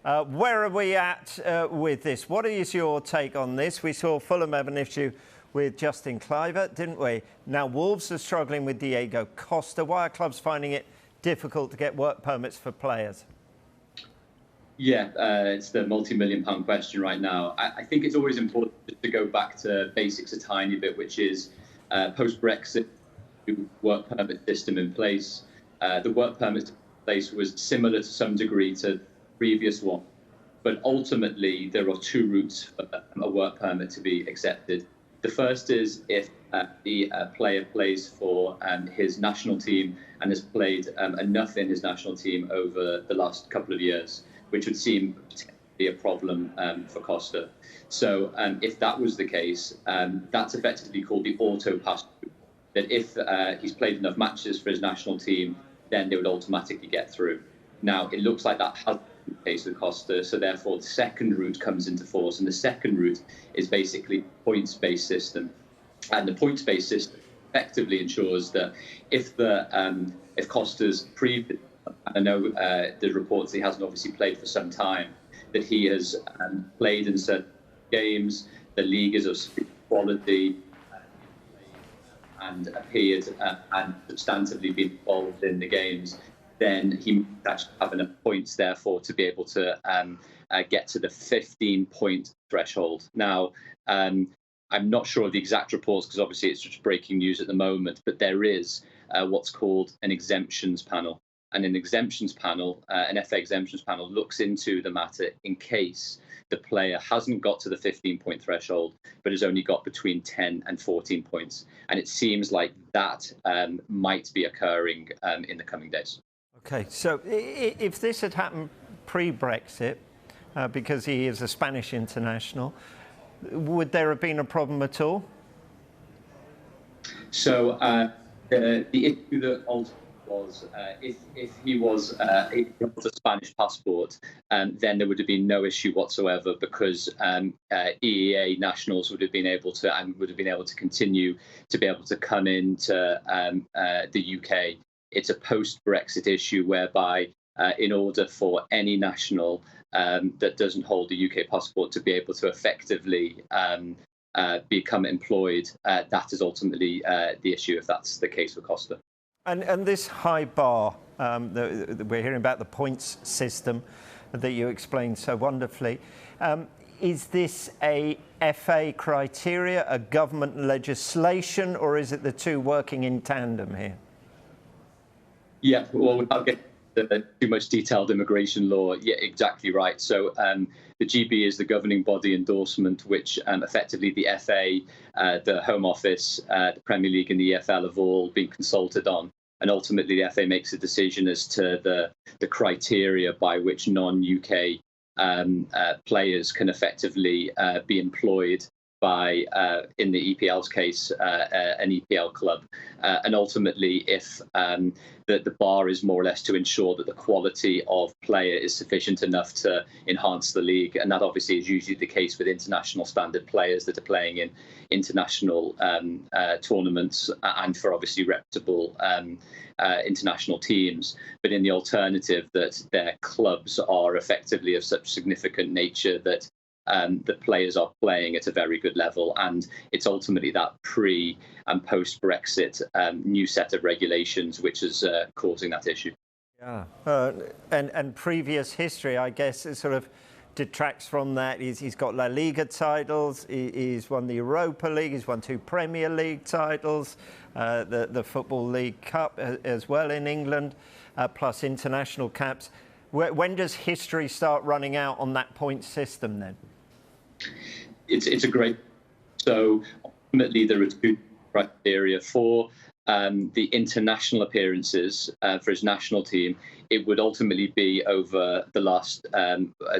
Where are we at with this? What is your take on this? We saw Fulham have an issue with Justin Kluivert, didn't we? Now Wolves are struggling with Diego Costa. Why are clubs finding it difficult to get work permits for players? Yeah, it's the multi-million-pound question right now. I think it's always important to go back to basics a tiny bit, which is post-Brexit, work permit system in place. The work permit in place was similar to some degree to the previous one, but ultimately there are two routes for a work permit to be accepted. The first is if the player plays for his national team and has played enough in his national team over the last couple of years, which would seem to be a problem for Costa. So if that was the case, that's effectively called the auto pass route, that if he's played enough matches for his national team, then they would automatically get through. Now, it looks like that has been the case with Costa, so therefore the second route comes into force, and the second route is basically a points-based system. And the points-based system effectively ensures that if Costa's previous, I know the reports he hasn't obviously played for some time, that he has played in certain games, the league is of quality, and appeared and substantively been involved in the games, then he must actually have enough points, therefore, to be able to get to the 15-point threshold. Now, I'm not sure of the exact reports because obviously it's just breaking news at the moment, but there is what's called an exemptions panel. And an exemptions panel, an FA exemptions panel, looks into the matter in case the player hasn't got to the 15-point threshold, but has only got between 10 and 14 points. And it seems like that might be occurring in the coming days. OK, so if this had happened pre-Brexit, because he is a Spanish international, would there have been a problem at all? So the issue that ultimately was if he was a Spanish passport, then there would have been no issue whatsoever because EEA nationals would have been able to continue to be able to come into the UK. It's a post-Brexit issue whereby in order for any national that doesn't hold a UK passport to be able to effectively become employed, that is ultimately the issue if that's the case for Costa. And this high bar, we're hearing about the points system that you explained so wonderfully. Is this a FA criteria, a government legislation, or is it the two working in tandem here? Yeah, well, without getting the too much detailed immigration law, yeah, exactly right. So the GB is the governing body endorsement, which effectively the FA, the Home Office, the Premier League and the EFL have all been consulted on. And ultimately, the FA makes a decision as to the criteria by which non-UK players can effectively be employed by, in the EPL's case, an EPL club. And ultimately, if the bar is more or less to ensure that the quality of player is sufficient enough to enhance the league. And that obviously is usually the case with international standard players that are playing in international tournaments and for obviously reputable international teams. But in the alternative, that their clubs are effectively of such significant nature that the players are playing at a very good level, and it's ultimately that pre and post Brexit new set of regulations which is causing that issue. Yeah, and previous history, I guess, it sort of detracts from that. He's got La Liga titles, he's won the Europa League, he's won 2 Premier League titles, the Football League Cup as well in England, plus international caps. When does history start running out on that point system then? It's a great. So ultimately, there are 2 criteria for the international appearances for his national team. It would ultimately be over the last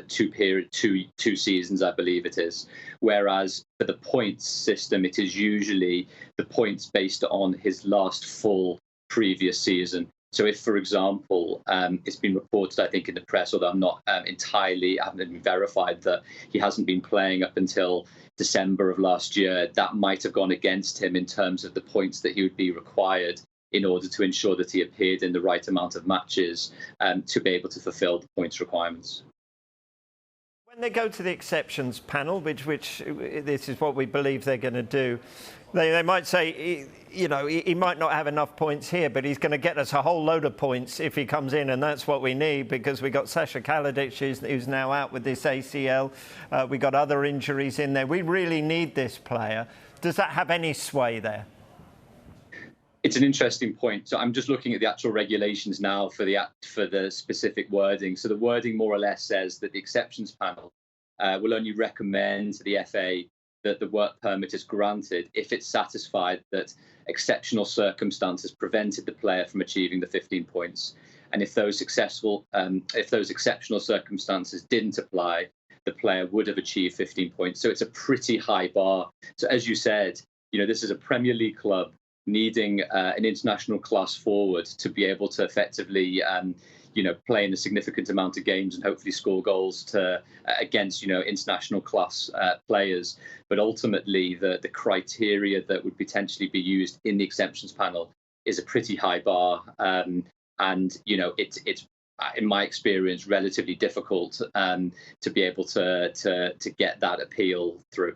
2 seasons, I believe it is. Whereas for the points system, it is usually the points based on his last full previous season. So if, for example, it's been reported, I think, in the press, although I'm not entirely, I haven't been verified, that he hasn't been playing up until December of last year, that might have gone against him in terms of the points that he would be required in order to ensure that he appeared in the right amount of matches to be able to fulfill the points requirements. When they go to the exceptions panel, which this is what we believe they're going to do, they might say, you know, he might not have enough points here, but he's going to get us a whole load of points if he comes in, and that's what we need, because we got Sasha Kaladic, who's now out with this ACL. We got other injuries in there. We really need this player. Does that have any sway there? It's an interesting point. So I'm just looking at the actual regulations now for the specific wording. So the wording more or less says that the exceptions panel will only recommend to the FA that the work permit is granted if it's satisfied that exceptional circumstances prevented the player from achieving the 15 points. And if those exceptional circumstances didn't apply, the player would have achieved 15 points. So it's a pretty high bar. So as you said, you know, this is a Premier League club needing an international class forward to be able to effectively, you know, play in a significant amount of games and hopefully score goals against, you know, international class players. But ultimately, the criteria that would potentially be used in the exceptions panel is a pretty high bar, and you know, it's in my experience relatively difficult to be able to get that appeal through.